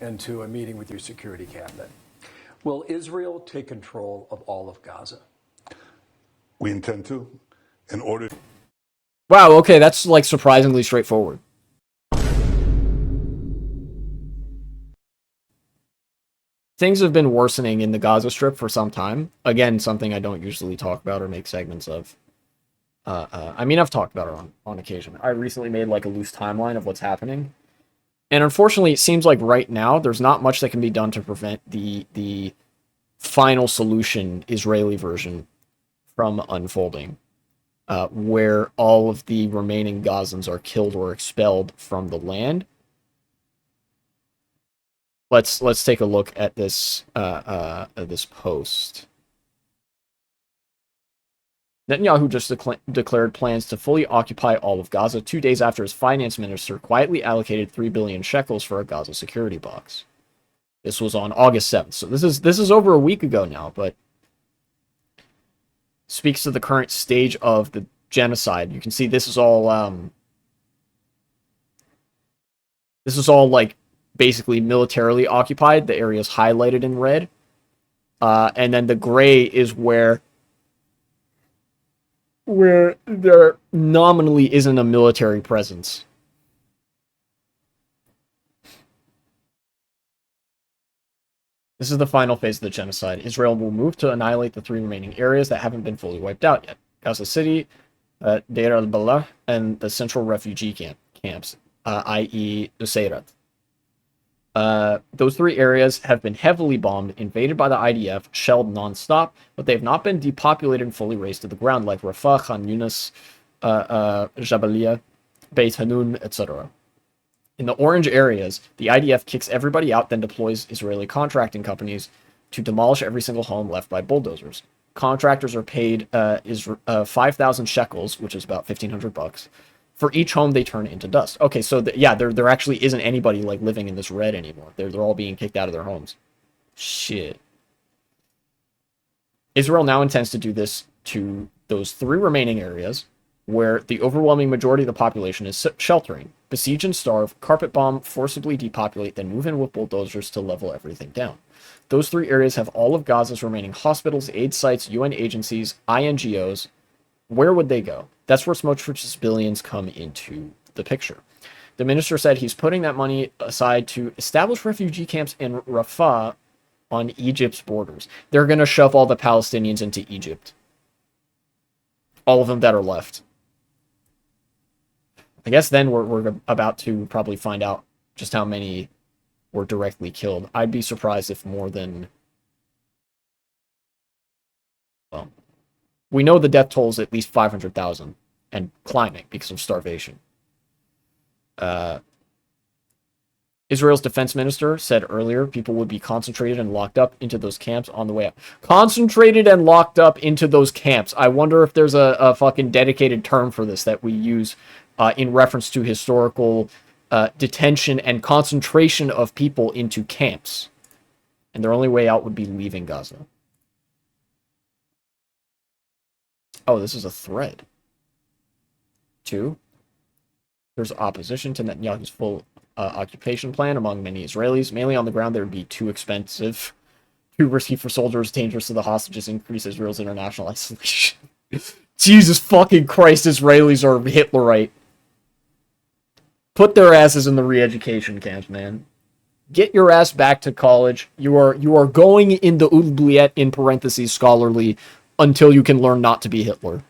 and to a meeting with your security cabinet. Will Israel take control of all of Gaza? We intend to, in order. Wow, okay, that's like surprisingly straightforward. Things have been worsening in the Gaza Strip for some time. Again, something I don't usually talk about or make segments of. I mean, I've talked about it on occasion. I recently made like a loose timeline of what's happening. And unfortunately, it seems like right now there's not much that can be done to prevent the final solution Israeli version from unfolding, where all of the remaining Gazans are killed or expelled from the land. Let's take a look at this this post. Netanyahu just declared plans to fully occupy all of Gaza 2 days after his finance minister quietly allocated 3 billion shekels for a Gaza security box. This was on August 7th, so this is over a week ago now, but speaks to the current stage of the genocide. You can see this is all like basically militarily occupied. The area is highlighted in red, and then the gray is where there nominally isn't a military presence. This is the final phase of the genocide. Israel will move to annihilate the 3 remaining areas that haven't been fully wiped out yet. Gaza City, Deir al-Balah, and the central refugee camps, i.e. Nuseirat. Those 3 areas have been heavily bombed, invaded by the IDF, shelled non-stop, but they have not been depopulated and fully razed to the ground, like Rafah, Khan Yunis, Jabalia, Beit Hanun, etc. In the orange areas, the IDF kicks everybody out, then deploys Israeli contracting companies to demolish every single home left by bulldozers. Contractors are paid 5,000 shekels, which is about $1,500, for each home they turn into dust. Okay, so there actually isn't anybody like living in this red anymore. They're all being kicked out of their homes. Shit. Israel now intends to do this to those 3 remaining areas where the overwhelming majority of the population is sheltering. Besiege and starve, carpet bomb, forcibly depopulate, then move in with bulldozers to level everything down. Those 3 areas have all of Gaza's remaining hospitals, aid sites, UN agencies, INGOs. Where would they go? That's where Smotrich's billions come into the picture. The minister said he's putting that money aside to establish refugee camps in Rafah on Egypt's borders. They're going to shove all the Palestinians into Egypt. All of them that are left. I guess then we're about to probably find out just how many were directly killed. I'd be surprised if more than... Well, we know the death toll is at least 500,000 and climbing because of starvation. Israel's defense minister said earlier people would be concentrated and locked up into those camps on the way out. Concentrated and locked up into those camps. I wonder if there's a fucking dedicated term for this that we use in reference to historical detention and concentration of people into camps. And their only way out would be leaving Gaza. Oh, this is a thread. 2. There's opposition to Netanyahu's full occupation plan among many Israelis. Mainly on the ground, they would be too expensive, too risky for soldiers, dangerous to the hostages, increase Israel's international isolation. Jesus fucking Christ, Israelis are Hitlerite. Put their asses in the re-education camps, man. Get your ass back to college. You are going in the oubliette, in parentheses, scholarly, until you can learn not to be Hitler.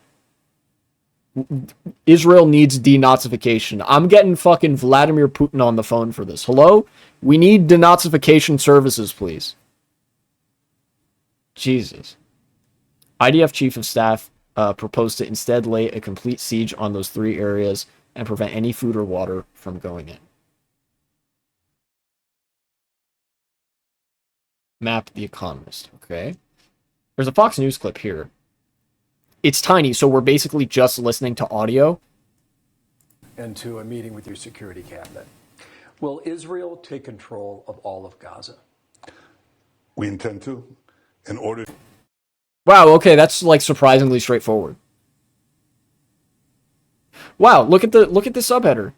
Israel needs denazification. I'm getting fucking Vladimir Putin on the phone for this. Hello? We need denazification services, please. Jesus. IDF Chief of Staff proposed to instead lay a complete siege on those 3 areas and prevent any food or water from going in. Map The Economist. Okay. There's a Fox News clip here. It's tiny, so we're basically just listening to audio. And to a meeting with your security cabinet. Will Israel take control of all of Gaza? We intend to, in order. Wow, okay, that's like surprisingly straightforward. Wow, look at the subheader.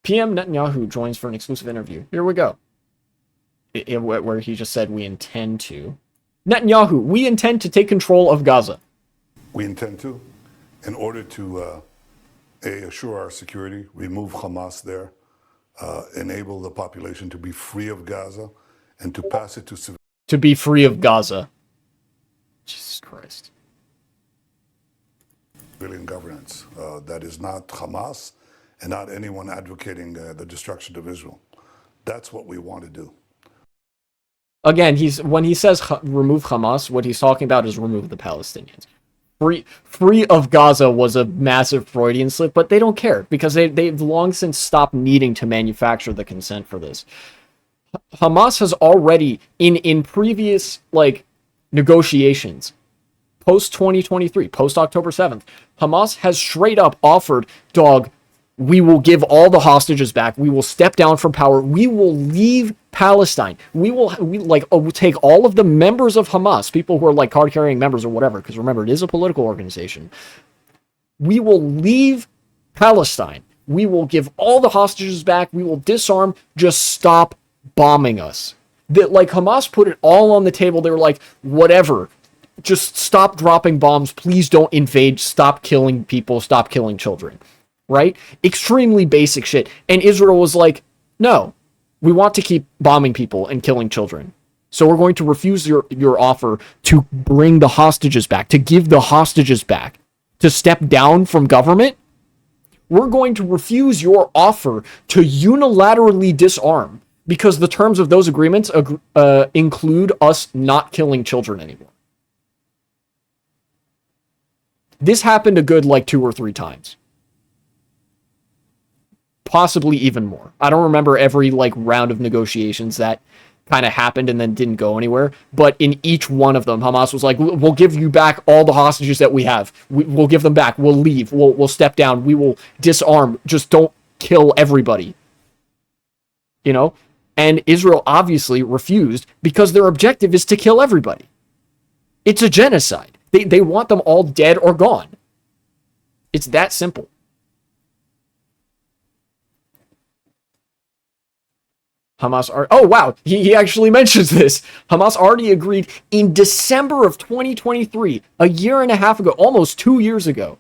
PM Netanyahu joins for an exclusive interview. Here we go. Where he just said we intend to. Netanyahu, we intend to take control of Gaza. We intend to, in order to assure our security, remove Hamas there, enable the population to be free of Gaza, and to pass it to To be free of Gaza. Jesus Christ. civilian governance. That is not Hamas and not anyone advocating the destruction of Israel. That's what we want to do. Again, when he says remove Hamas, what he's talking about is remove the Palestinians. Free of Gaza was a massive Freudian slip, but they don't care because they've long since stopped needing to manufacture the consent for this. Hamas has already, in previous negotiations, post 2023, post October 7th, Hamas has straight up offered, dog, we will give all the hostages back. We will step down from power. We will leave Palestine. We'll take all of the members of Hamas, people who are card-carrying members or whatever, because remember, it is a political organization. We will leave Palestine. We will give all the hostages back. We will disarm. Just stop bombing us. Hamas put it all on the table. They were like, whatever. Just stop dropping bombs. Please don't invade. Stop killing people. Stop killing children. Right? Extremely basic shit. And Israel was like, no, we want to keep bombing people and killing children. So we're going to refuse your offer to bring the hostages back, to give the hostages back, to step down from government. We're going to refuse your offer to unilaterally disarm because the terms of those agreements include us not killing children anymore. This happened a good 2 or 3 times. Possibly even more. I don't remember every round of negotiations that kind of happened and then didn't go anywhere. But in each one of them, Hamas was like, we'll give you back all the hostages that we have. We'll give them back. We'll leave. We'll step down. We will disarm. Just don't kill everybody. You know? And Israel obviously refused because their objective is to kill everybody. It's a genocide. They want them all dead or gone. It's that simple. Hamas oh wow, he actually mentions this. Hamas already agreed in December of 2023, a year and a half ago, almost 2 years ago,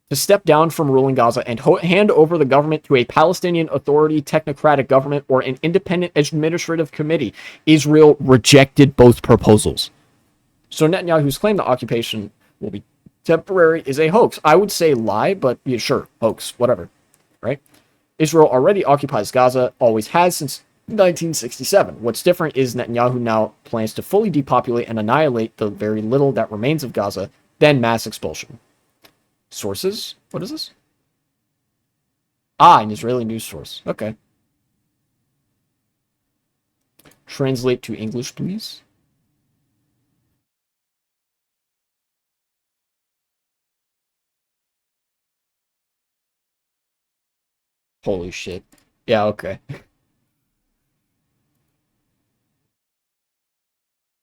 to step down from ruling Gaza and hand over the government to a Palestinian Authority technocratic government or an independent administrative committee. Israel rejected both proposals. So Netanyahu's claim that occupation will be temporary is a hoax. I would say lie, but yeah, sure, hoax, whatever, right? Israel already occupies Gaza, always has since 1967. What's different is Netanyahu now plans to fully depopulate and annihilate the very little that remains of Gaza, then mass expulsion. Sources? What is this? An Israeli news source. Okay. Translate to English, please. Holy shit. Yeah, okay.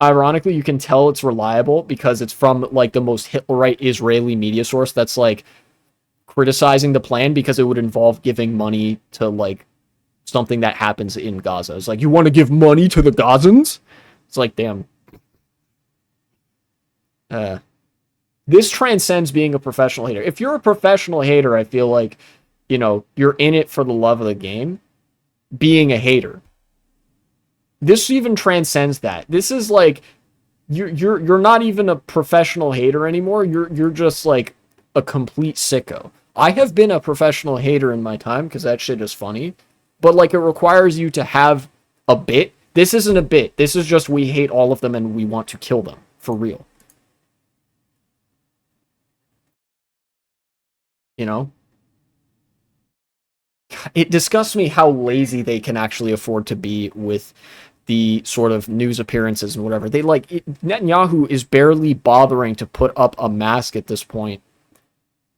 Ironically, you can tell it's reliable because it's from the most Hitlerite Israeli media source that's criticizing the plan because it would involve giving money to something that happens in Gaza. It's you want to give money to the Gazans? It's damn. This transcends being a professional hater. If you're a professional hater, I feel you're in it for the love of the game. Being a hater. This even transcends that. This is you're not even a professional hater anymore. You're just a complete sicko. I have been a professional hater in my time because that shit is funny, but it requires you to have a bit. This isn't a bit. This is just we hate all of them and we want to kill them for real. You know? It disgusts me how lazy they can actually afford to be with the sort of news appearances and whatever. Netanyahu is barely bothering to put up a mask at this point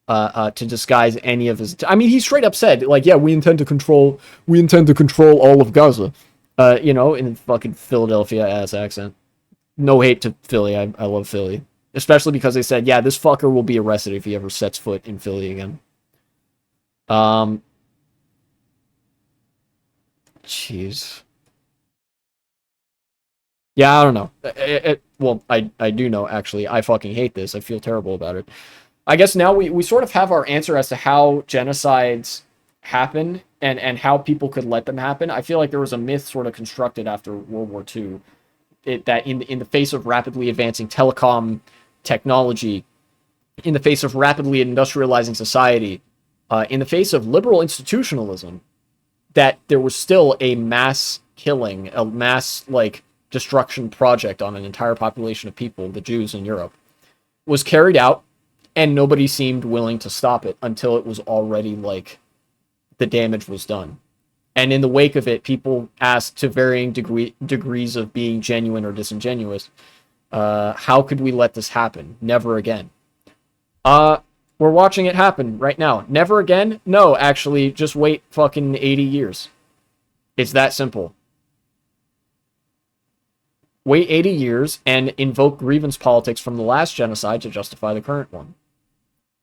to disguise any of his. I mean, he straight up said, yeah, we intend to control all of Gaza. In fucking Philadelphia ass accent. No hate to Philly. I love Philly, especially because they said, yeah, this fucker will be arrested if he ever sets foot in Philly again. Jeez. Yeah, I don't know. Well, I do know, actually. I fucking hate this. I feel terrible about it. I guess now we sort of have our answer as to how genocides happen and how people could let them happen. I feel like there was a myth sort of constructed after World War II that in the face of rapidly advancing telecom technology, in the face of rapidly industrializing society, in the face of liberal institutionalism, that there was still a mass killing, a mass like destruction project on an entire population of people, the Jews in Europe, was carried out, and nobody seemed willing to stop it until it was already like the damage was done. And in the wake of it, people asked to varying degrees of being genuine or disingenuous, how could we let this happen? Never again. We're watching it happen right now. Never again? No, actually, just wait fucking 80 years. It's that simple. Wait 80 years and invoke grievance politics from the last genocide to justify the current one.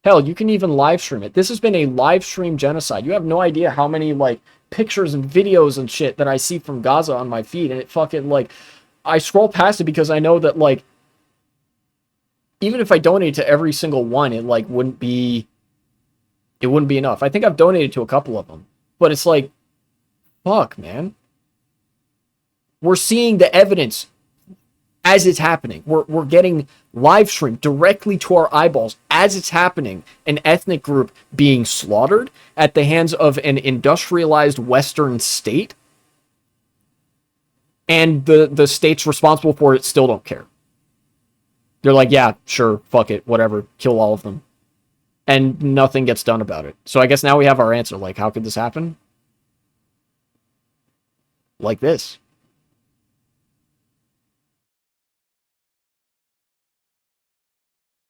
Hell, you can even live stream it. This has been a live stream genocide. You have no idea how many, like, pictures and videos and shit that I see from Gaza on my feed, and it fucking, like, I scroll past it because I know that, like, even if I donate to every single one, it, like, wouldn't be enough. I think I've donated to a couple of them, but it's like, fuck, man. We're seeing the evidence as it's happening. We're getting live streamed directly to our eyeballs as it's happening. An ethnic group being slaughtered at the hands of an industrialized Western state. And the states responsible for it still don't care. They're like, yeah, sure, fuck it, whatever, kill all of them. And nothing gets done about it. So I guess now we have our answer. Like, how could this happen? Like this.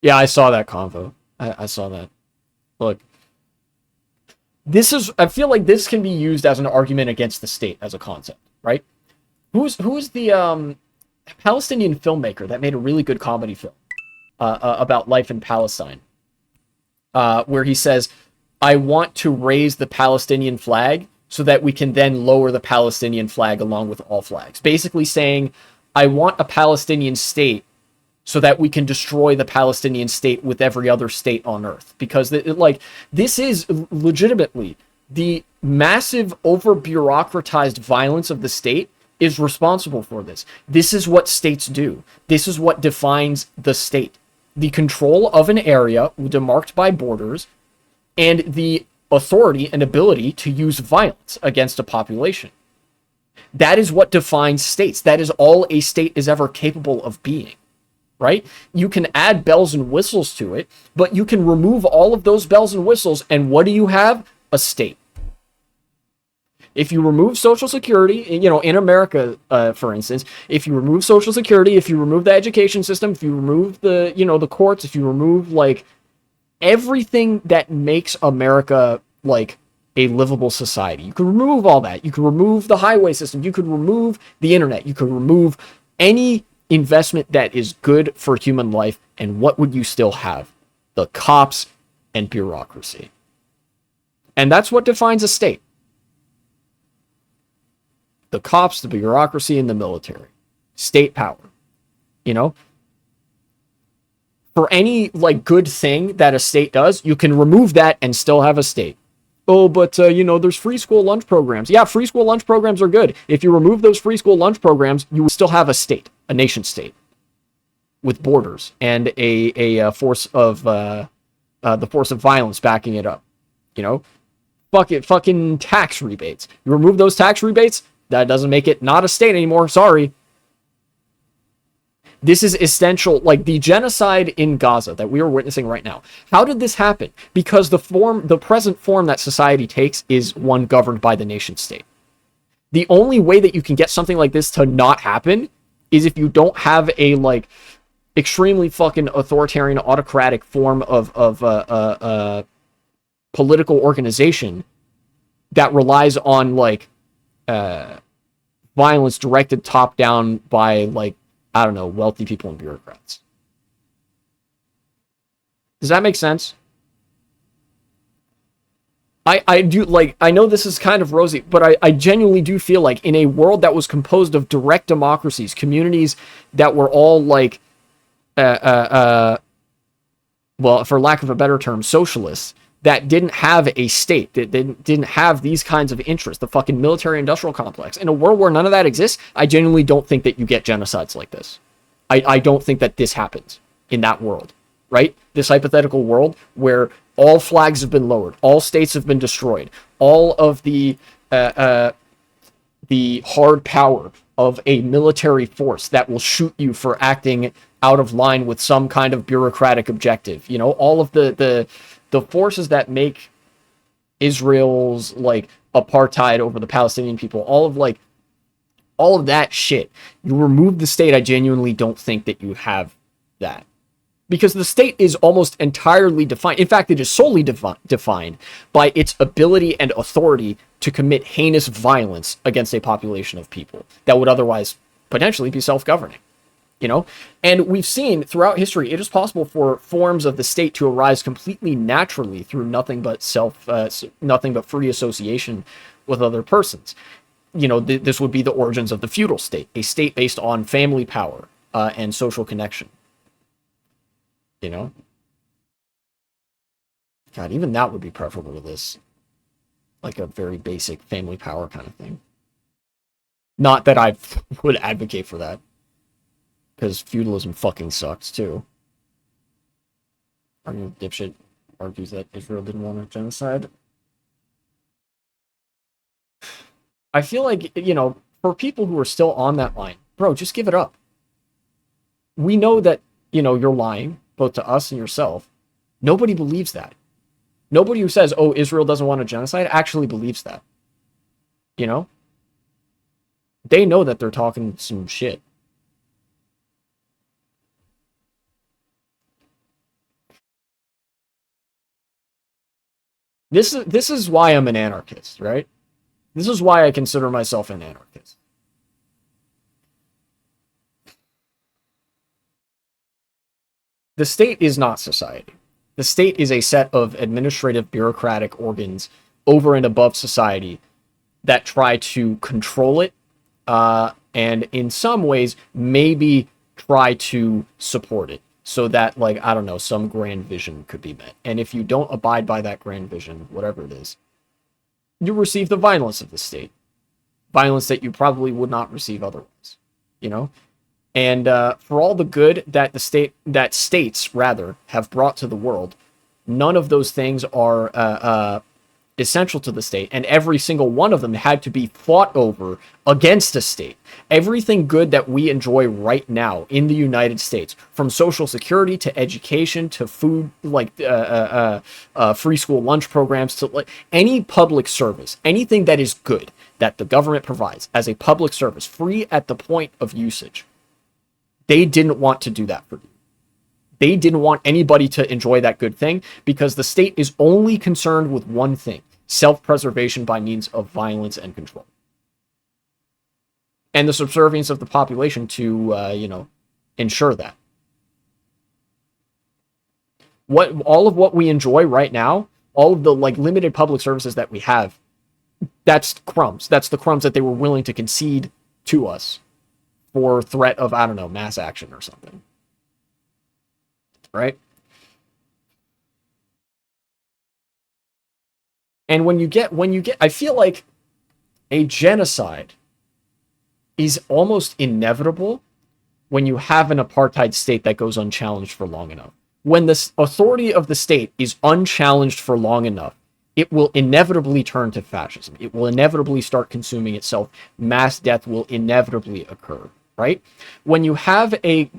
Yeah, I saw that convo. I saw that. Look, I feel like this can be used as an argument against the state as a concept, right? Who's the Palestinian filmmaker that made a really good comedy film about life in Palestine, where he says, I want to raise the Palestinian flag so that we can then lower the Palestinian flag along with all flags. Basically saying, I want a Palestinian state so that we can destroy the Palestinian state with every other state on earth. Because this is legitimately the massive over-bureaucratized violence of the state is responsible for this. This is what states do. This is what defines the state. The control of an area demarked by borders and the authority and ability to use violence against a population. That is what defines states. That is all a state is ever capable of being. Right? You can add bells and whistles to it, but you can remove all of those bells and whistles, and what do you have? A state. If you remove Social Security, in America, for instance, if you remove Social Security, if you remove the education system, if you remove the courts, if you remove, like, everything that makes America, like, a livable society, you can remove all that. You can remove the highway system. You could remove the internet. You could remove any investment that is good for human life, and what would you still have? The cops and bureaucracy. And that's what defines a state. The cops, the bureaucracy, and the military. State power. For any, like, good thing that a state does, you can remove that and still have a state. Oh, but, there's free school lunch programs. Yeah, free school lunch programs are good. If you remove those free school lunch programs, you would still have a state, a nation state, with borders and a force of, the force of violence backing it up. Fucking tax rebates. You remove those tax rebates, that doesn't make it not a state anymore. Sorry. This is essential, like the genocide in Gaza that we are witnessing right now. How did this happen? Because the present form that society takes is one governed by the nation state. The only way that you can get something like this to not happen is if you don't have a, like, extremely fucking authoritarian, autocratic form of political organization that relies on, like, violence directed top down by, like, I don't know, wealthy people and bureaucrats. Does that make sense? I do, like, I know this is kind of rosy, but I genuinely do feel like in a world that was composed of direct democracies, communities that were all like, uh, uh, uh, well, for lack of a better term, socialists, that didn't have a state, that didn't have these kinds of interests, the fucking military industrial complex. In a world where none of that exists, I genuinely don't think that you get genocides like this. I don't think that this happens in that world, right? This hypothetical world where all flags have been lowered, all states have been destroyed, all of the hard power of a military force that will shoot you for acting out of line with some kind of bureaucratic objective. You know, all of the forces that make Israel's like apartheid over the Palestinian people, all of that shit. You remove the state, I genuinely don't think that you have that. Because the state is almost entirely defined. In fact, it is solely defined by its ability and authority to commit heinous violence against a population of people that would otherwise potentially be self-governing. You know, and we've seen throughout history it is possible for forms of the state to arise completely naturally through nothing but free association with other persons. You know, this would be the origins of the feudal state, a state based on family power and social connection. You know, God, even that would be preferable to this, like a very basic family power kind of thing. Not that I would advocate for that, because feudalism fucking sucks too. Dipshit argues that Israel didn't want a genocide. I feel like, you know, for people who are still on that line, bro, just give it up. We know that, you know, you're lying, both to us and yourself. Nobody believes that. Nobody who says, oh, Israel doesn't want a genocide actually believes that. You know? They know that they're talking some shit. This is why I'm an anarchist, right? This is why I consider myself an anarchist. The state is not society. The state is a set of administrative bureaucratic organs over and above society that try to control it, and in some ways maybe try to support it so that, like, I don't know, some grand vision could be met. And if you don't abide by that grand vision, whatever it is, you receive the violence of the state. Violence that you probably would not receive otherwise, you know? And for all the good that states rather have brought to the world, none of those things are essential to the state, and every single one of them had to be fought over against a state. Everything good that we enjoy right now in the United States, from social security to education to food, like free school lunch programs, to like any public service, anything that is good that the government provides as a public service, free at the point of usage. They didn't want to do that for you. They didn't want anybody to enjoy that good thing because the state is only concerned with one thing: self-preservation by means of violence and control. And the subservience of the population to, ensure that. All of what we enjoy right now, all of the like limited public services that we have, that's crumbs. That's the crumbs that they were willing to concede to us for threat of, I don't know, mass action or something. Right? And when you get, I feel like a genocide is almost inevitable when you have an apartheid state that goes unchallenged for long enough. When the authority of the state is unchallenged for long enough, it will inevitably turn to fascism. It will inevitably start consuming itself. Mass death will inevitably occur, right? When you have a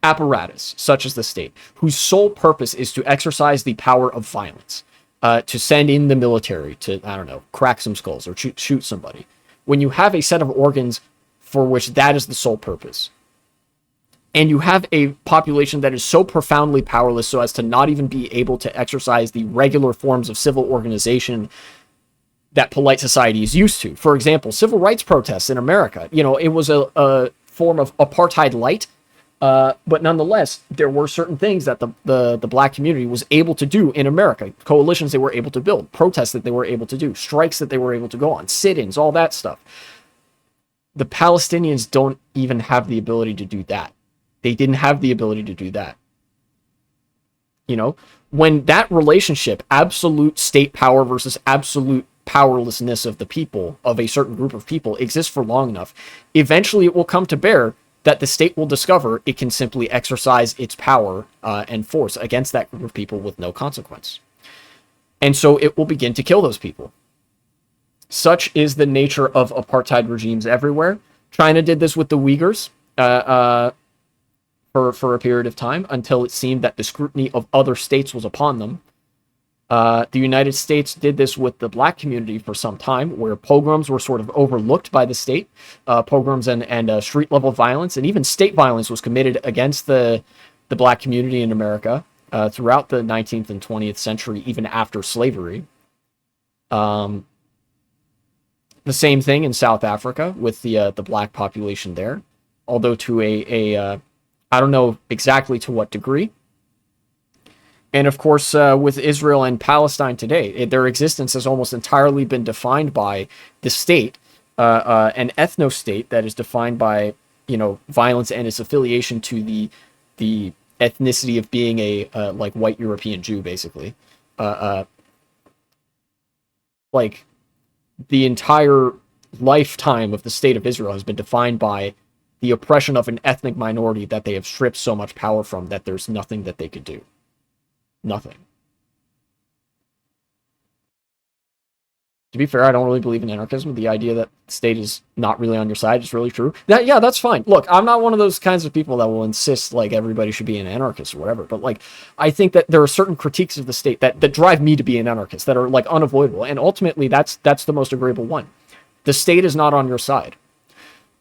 apparatus, such as the state, whose sole purpose is to exercise the power of violence, to send in the military to, I don't know, crack some skulls or shoot somebody. When you have a set of organs for which that is the sole purpose, and you have a population that is so profoundly powerless so as to not even be able to exercise the regular forms of civil organization that polite society is used to. For example, civil rights protests in America, it was a form of apartheid light, But nonetheless, there were certain things that the black community was able to do in America. Coalitions they were able to build, protests that they were able to do, strikes that they were able to go on, sit-ins, all that stuff. The Palestinians don't even have the ability to do that. They didn't have the ability to do that. You know, when that relationship, absolute state power versus absolute powerlessness of the people, of a certain group of people, exists for long enough, eventually it will come to bear that the state will discover it can simply exercise its power and force against that group of people with no consequence. And so it will begin to kill those people. Such is the nature of apartheid regimes everywhere. China did this with the Uyghurs for a period of time until it seemed that the scrutiny of other states was upon them. The United States did this with the black community for some time, where pogroms were sort of overlooked by the state. Pogroms and street-level violence, and even state violence was committed against the black community in America throughout the 19th and 20th century, even after slavery. The same thing in South Africa with the black population there, although to I don't know exactly to what degree. And of course, with Israel and Palestine today, their existence has almost entirely been defined by the state, an ethno-state that is defined by, you know, violence and its affiliation to the ethnicity of being a like white European Jew, basically. Like the entire lifetime of the state of Israel has been defined by the oppression of an ethnic minority that they have stripped so much power from that there's nothing that they could do. Nothing. To be fair, I don't really believe in anarchism. The idea that the state is not really on your side is really true. Yeah, that's fine. Look, I'm not one of those kinds of people that will insist like everybody should be an anarchist or whatever. But like, I think that there are certain critiques of the state that drive me to be an anarchist that are like unavoidable. And ultimately, that's the most agreeable one. The state is not on your side.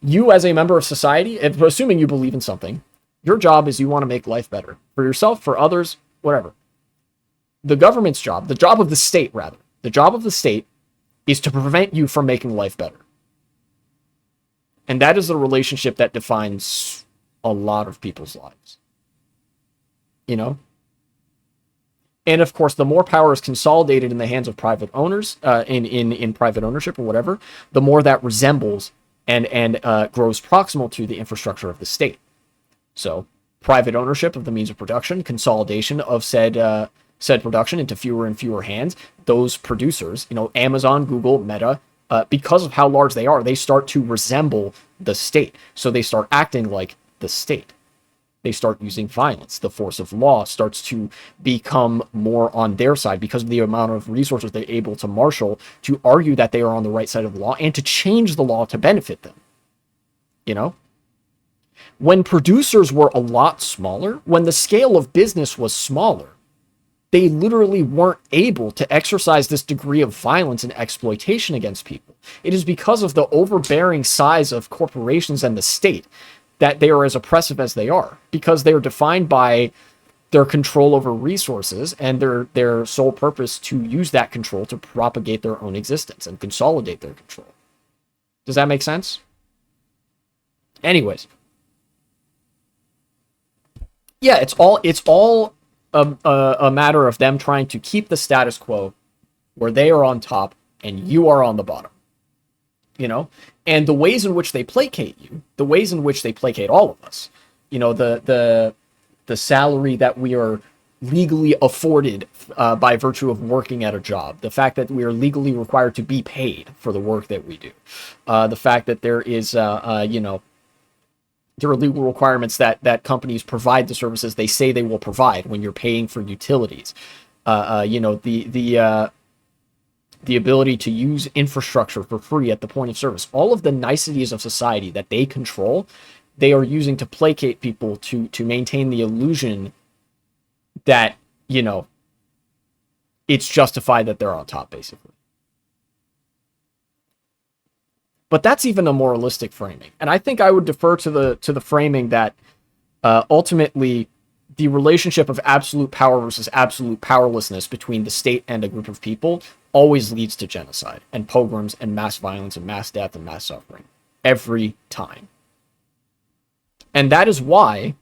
You as a member of society, assuming you believe in something, your job is you want to make life better for yourself, for others, whatever. The government's job, the job of the state, rather, the job of the state is to prevent you from making life better. And that is the relationship that defines a lot of people's lives. You know? And of course, the more power is consolidated in the hands of private owners, in private ownership or whatever, the more that resembles and grows proximal to the infrastructure of the state. So, private ownership of the means of production, consolidation of said production into fewer and fewer hands. Those producers, you know, Amazon, Google, Meta, because of how large they are, they start to resemble the state. So they start acting like the state. They start using violence. The force of law starts to become more on their side because of the amount of resources they're able to marshal to argue that they are on the right side of the law and to change the law to benefit them. You know? When producers were a lot smaller, when the scale of business was smaller, they literally weren't able to exercise this degree of violence and exploitation against people. It is because of the overbearing size of corporations and the state that they are as oppressive as they are, because they are defined by their control over resources and their sole purpose to use that control to propagate their own existence and consolidate their control. Does that make sense? Anyways. Yeah, it's all a matter of them trying to keep the status quo where they are on top and you are on the bottom. You know? And the ways in which they placate you, the ways in which they placate all of us, you know, the salary that we are legally afforded by virtue of working at a job, the fact that we are legally required to be paid for the work that we do, the fact that there is, you know, there are legal requirements that companies provide the services they say they will provide when you're paying for utilities. You know, the ability to use infrastructure for free at the point of service. All of the niceties of society that they control, they are using to placate people to maintain the illusion that, you know, it's justified that they're on top, basically. But that's even a moralistic framing. And I think I would defer to the framing that ultimately the relationship of absolute power versus absolute powerlessness between the state and a group of people always leads to genocide and pogroms and mass violence and mass death and mass suffering. Every time. And that is why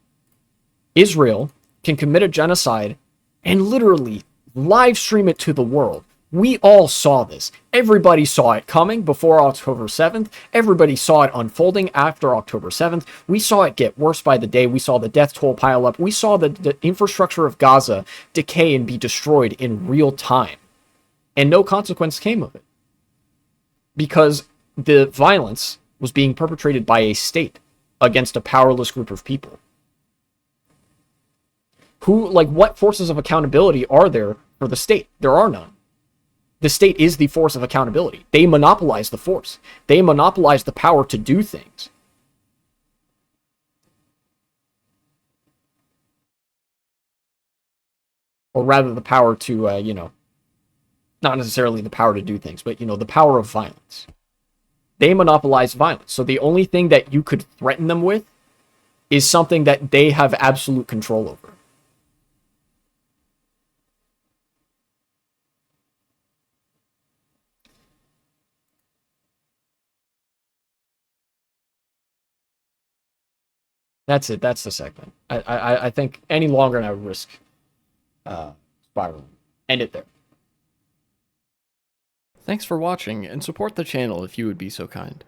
Israel can commit a genocide and literally live stream it to the world. We all saw this. Everybody saw it coming before October 7th. Everybody saw it unfolding after October 7th. We saw it get worse by the day. We saw the death toll pile up. We saw the infrastructure of Gaza decay and be destroyed in real time. And no consequence came of it. Because the violence was being perpetrated by a state against a powerless group of people. What forces of accountability are there for the state? There are none. The state is the force of accountability. They monopolize the force. They monopolize the power to do things. Or rather, the power to, not necessarily the power to do things, but, the power of violence. They monopolize violence. So the only thing that you could threaten them with is something that they have absolute control over. That's it. That's the segment. I think any longer and I would risk spiraling. End it there. Thanks for watching, and support the channel if you would be so kind.